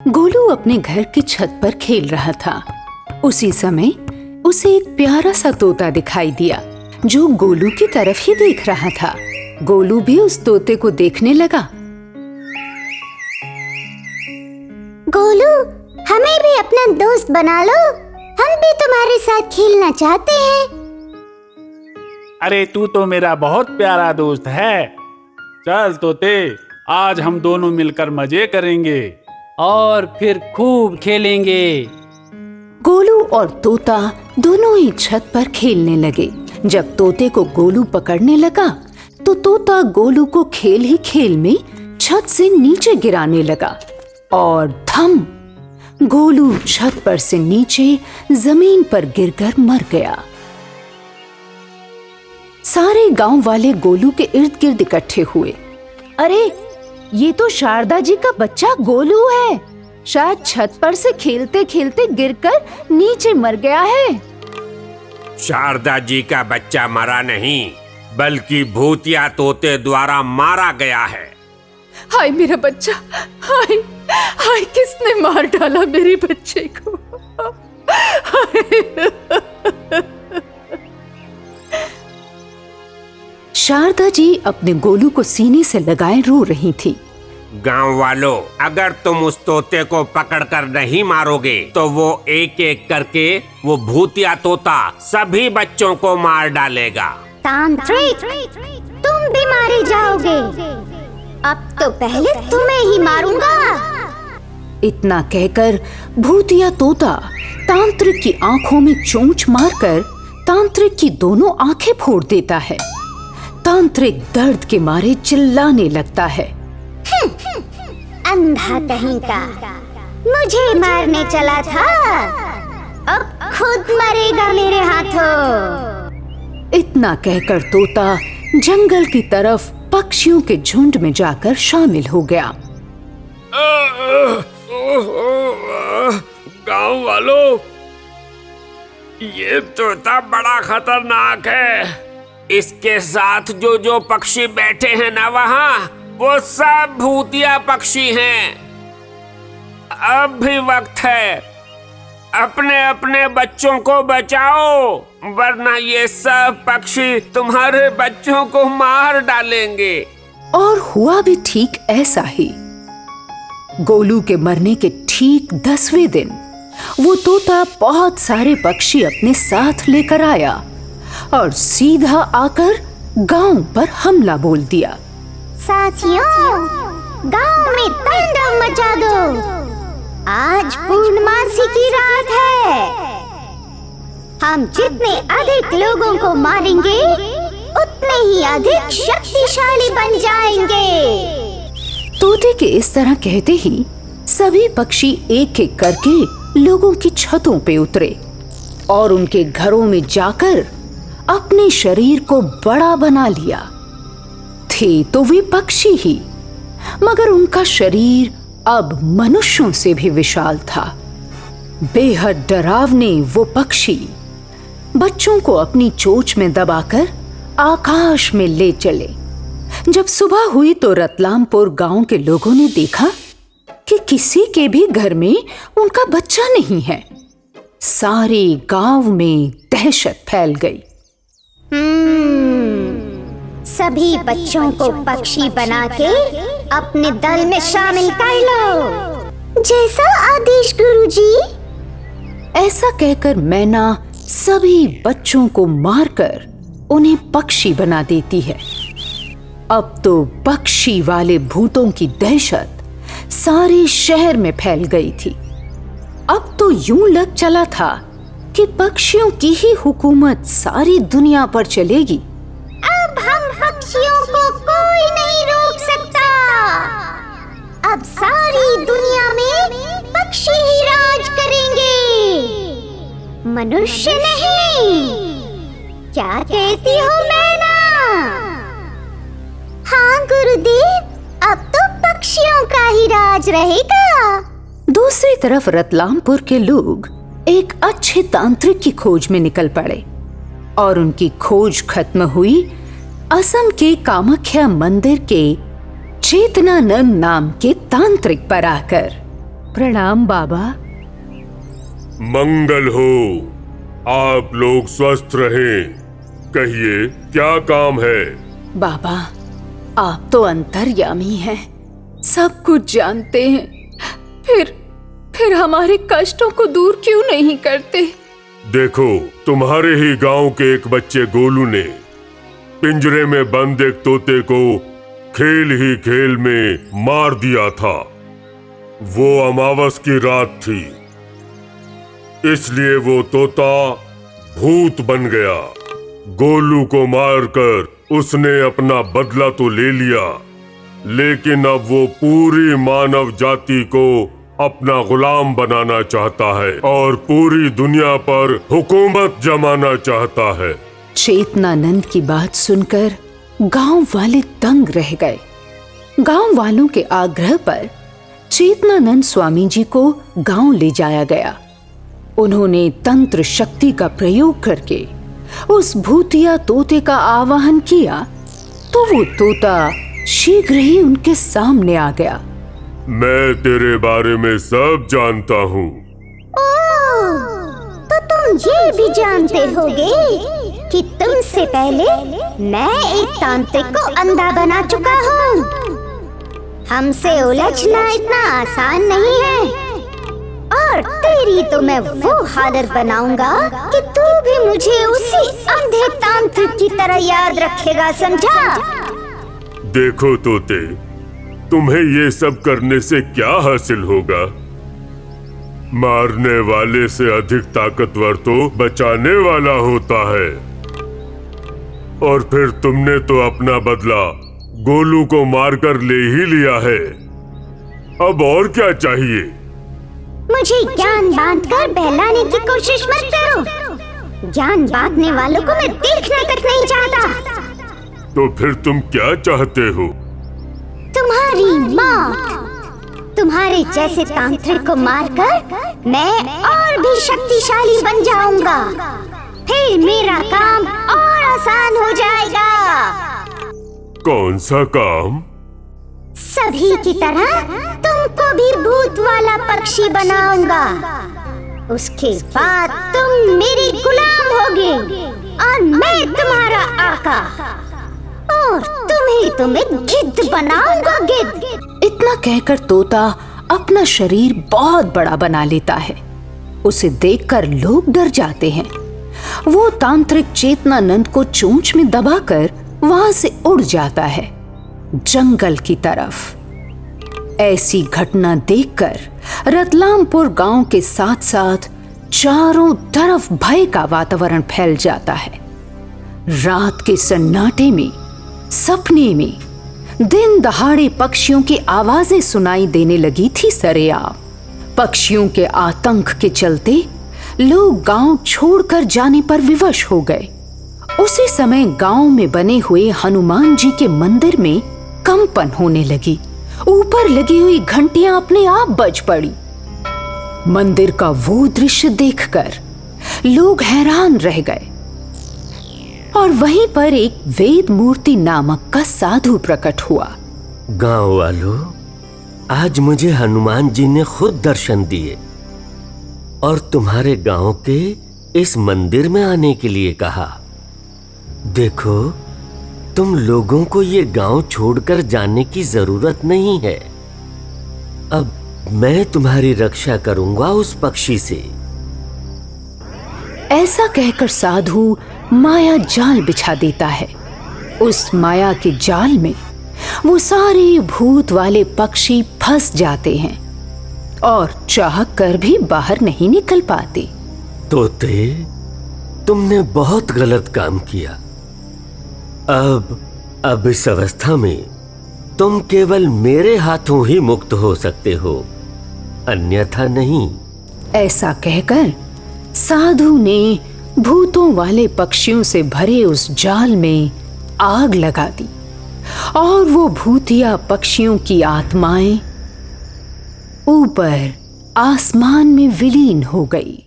गोलू अपने घर की छत पर खेल रहा था। उसी समय उसे एक प्यारा सा तोता दिखाई दिया जो गोलू की तरफ ही देख रहा था। गोलू भी उस तोते को देखने लगा। गोलू, हमें भी अपना दोस्त बना लो, हम भी तुम्हारे साथ खेलना चाहते हैं। अरे तू तो मेरा बहुत प्यारा दोस्त है। चल तोते, आज हम दोनों मिलकर मजे करेंगे और फिर खूब खेलेंगे। गोलू और तोता दोनों ही छत पर खेलने लगे। जब तोते को गोलू पकड़ने लगा तो तोता गोलू को खेल ही खेल में छत से नीचे गिराने लगा और धम, गोलू छत पर से नीचे जमीन पर गिरकर मर गया। सारे गांव वाले गोलू के इर्द गिर्द इकट्ठे हुए। अरे, ये तो शारदा जी का बच्चा गोलू है। शायद छत पर से खेलते खेलते गिरकर नीचे मर गया है। शारदा जी का बच्चा मरा नहीं, बल्कि भूतिया तोते द्वारा मारा गया है। हाय मेरा बच्चा, हाय हाय, किसने मार डाला मेरे बच्चे को? शारदा जी अपने गोलू को सीने से लगाए रो रही थी। गांव वालों, अगर तुम उस तोते को पकड़कर नहीं मारोगे तो वो एक एक करके वो भूतिया तोता सभी बच्चों को मार डालेगा। तांत्रिक, तुम भी मारे जाओगे। अब तो पहले तुम्हें ही मारूंगा। इतना कहकर भूतिया तोता तांत्रिक की आंखों में चोंच मारकर तांत्रिक की दोनों आंखें फोड़ देता है। तांत्रिक दर्द के मारे चिल्लाने लगता है। अंधा कहीं का, मुझे मारने चला था, अब खुद मरेगा मेरे हाथों। इतना कहकर तोता जंगल की तरफ पक्षियों के झुंड में जाकर शामिल हो गया। गांव वालों, ये तोता बड़ा खतरनाक है। इसके साथ जो जो पक्षी बैठे हैं ना वहाँ, वो सब भूतिया पक्षी हैं। अब भी वक्त है, अपने अपने बच्चों को बचाओ, वरना ये सब पक्षी तुम्हारे बच्चों को मार डालेंगे। और हुआ भी ठीक ऐसा ही। गोलू के मरने के ठीक 10वें दिन वो तोता बहुत सारे पक्षी अपने साथ लेकर आया और सीधा आकर गांव पर हमला बोल दिया। साथियों, गांव में तांडव मचा दो। आज पूर्णमासी की रात है। हम जितने अधिक लोगों को मारेंगे, उतने ही अधिक शक्तिशाली बन जाएंगे। तोते के इस तरह कहते ही सभी पक्षी एक एक करके लोगों की छतों पे उतरे और उनके घरों में जाकर अपने शरीर को बड़ा बना लिया। थे तो वे पक्षी ही, मगर उनका शरीर अब मनुष्यों से भी विशाल था। बेहद डरावने वो पक्षी बच्चों को अपनी चोंच में दबाकर आकाश में ले चले। जब सुबह हुई तो रतलामपुर गांव के लोगों ने देखा कि किसी के भी घर में उनका बच्चा नहीं है। सारे गांव में दहशत फैल गई। सभी बच्चों को पक्षी बना के अपने दल में शामिल कर लो, जैसा आदेश गुरुजी। ऐसा कहकर मैना सभी बच्चों को मारकर उन्हें पक्षी बना देती है। अब तो पक्षी वाले भूतों की दहशत सारे शहर में फैल गई थी। अब तो यूं लग चला था कि पक्षियों की ही हुकूमत सारी दुनिया पर चलेगी। अब हम पक्षियों को कोई नहीं रोक सकता। अब सारी दुनिया में पक्षी ही राज करेंगे, मनुष्य नहीं। क्या कहती हो मैना? हाँ गुरुदेव, अब तो पक्षियों का ही राज रहेगा। दूसरी तरफ रतलामपुर के लोग एक अच्छे तांत्रिक की खोज में निकल पड़े और उनकी खोज खत्म हुई असम के कामाख्या मंदिर के चेतनानंद नाम के तांत्रिक पर आकर। प्रणाम बाबा। मंगल हो, आप लोग स्वस्थ रहें। कहिए क्या काम है? बाबा, आप तो अंतर्यामी हैं, सब कुछ जानते हैं, फिर हमारे कष्टों को दूर क्यों नहीं करते? देखो, तुम्हारे ही गांव के एक बच्चे गोलू ने पिंजरे में बंद एक तोते को खेल ही खेल में मार दिया था। वो अमावस की रात थी, इसलिए वो तोता भूत बन गया। गोलू को मारकर उसने अपना बदला तो ले लिया, लेकिन अब वो पूरी मानव जाति को अपना गुलाम बनाना चाहता है और पूरी दुनिया पर हुकूमत जमाना चाहता है। चेतनानंद की बात सुनकर गांव वाले दंग रह गए। गांव वालों के आग्रह पर चेतनानंद स्वामी जी को गांव ले जाया गया। उन्होंने तंत्र शक्ति का प्रयोग करके उस भूतिया तोते का आवाहन किया तो वो तोता शीघ्र ही उनके सामने आ गया। मैं तेरे बारे में सब जानता हूँ। तो तुम ये भी जानते होगे कि तुमसे पहले मैं एक तांत्रिक को अंधा बना चुका हूँ। हमसे उलझना इतना आसान नहीं है, और तेरी तो मैं वो हालत बनाऊंगा कि तू भी मुझे उसी अंधे तांत्रिक की तरह याद रखेगा, समझा? देखो तोते, तुम्हें ये सब करने से क्या हासिल होगा? मारने वाले से अधिक ताकतवर तो बचाने वाला होता है। और फिर तुमने तो अपना बदला गोलू को मारकर ले ही लिया है। अब और क्या चाहिए? मुझे ज्ञान बांटकर बहलाने की कोशिश मत करो। ज्ञान बांटने वालों को मैं देखना तक नहीं चाहता। तो फिर तुम क्या चाहते हो? तुम्हारी मौत। तुम्हारे जैसे तांत्रिक को मारकर मैं और भी शक्तिशाली बन जाऊंगा। फिर मेरा काम और आसान हो जाएगा। कौन सा काम? सभी की तरह तुमको भी भूत वाला पक्षी बनाऊंगा। उसके बाद तुम मेरे गुलाम होगे और मैं तुम्हारा आका, और तुम्हें गिद्ध बनाऊंगा, गिद्ध। इतना कहकर तोता अपना शरीर बहुत बड़ा बना लेता है। उसे देखकर लोग डर जाते हैं। वो तांत्रिक चेतनानंद को चोंच में दबाकर वहां से उड़ जाता है जंगल की तरफ। ऐसी घटना देखकर रतलामपुर गांव के साथ साथ चारों तरफ भय का वातावरण फैल जाता है। रात के सन्नाटे में सपने में दिन दहाड़े पक्षियों की आवाजें सुनाई देने लगी थी सरेआम। पक्षियों के आतंक के चलते लोग गांव छोड़कर जाने पर विवश हो गए। उसी समय गांव में बने हुए हनुमान जी के मंदिर में कंपन होने लगी। ऊपर लगी हुई घंटियां अपने आप बज पड़ी। मंदिर का वो दृश्य देखकर लोग हैरान रह गए। और वहीं पर एक वेद मूर्ति नामक का साधु प्रकट हुआ। गांव वालों, आज मुझे हनुमान जी ने खुद दर्शन दिए और तुम्हारे गांव के इस मंदिर में आने के लिए कहा। देखो, तुम लोगों को ये गांव छोड़कर जाने की जरूरत नहीं है। अब मैं तुम्हारी रक्षा करूंगा उस पक्षी से। ऐसा कहकर साधु माया जाल बिछा देता है। उस माया के जाल में वो सारे भूत वाले पक्षी फंस जाते हैं और चाह कर भी बाहर नहीं निकल पाते। तोते, तुमने बहुत गलत काम किया। अब इस अवस्था में तुम केवल मेरे हाथों ही मुक्त हो सकते हो, अन्यथा नहीं। ऐसा कहकर साधु ने भूतों वाले पक्षियों से भरे उस जाल में आग लगा दी और वो भूतिया पक्षियों की आत्माएं ऊपर आसमान में विलीन हो गई।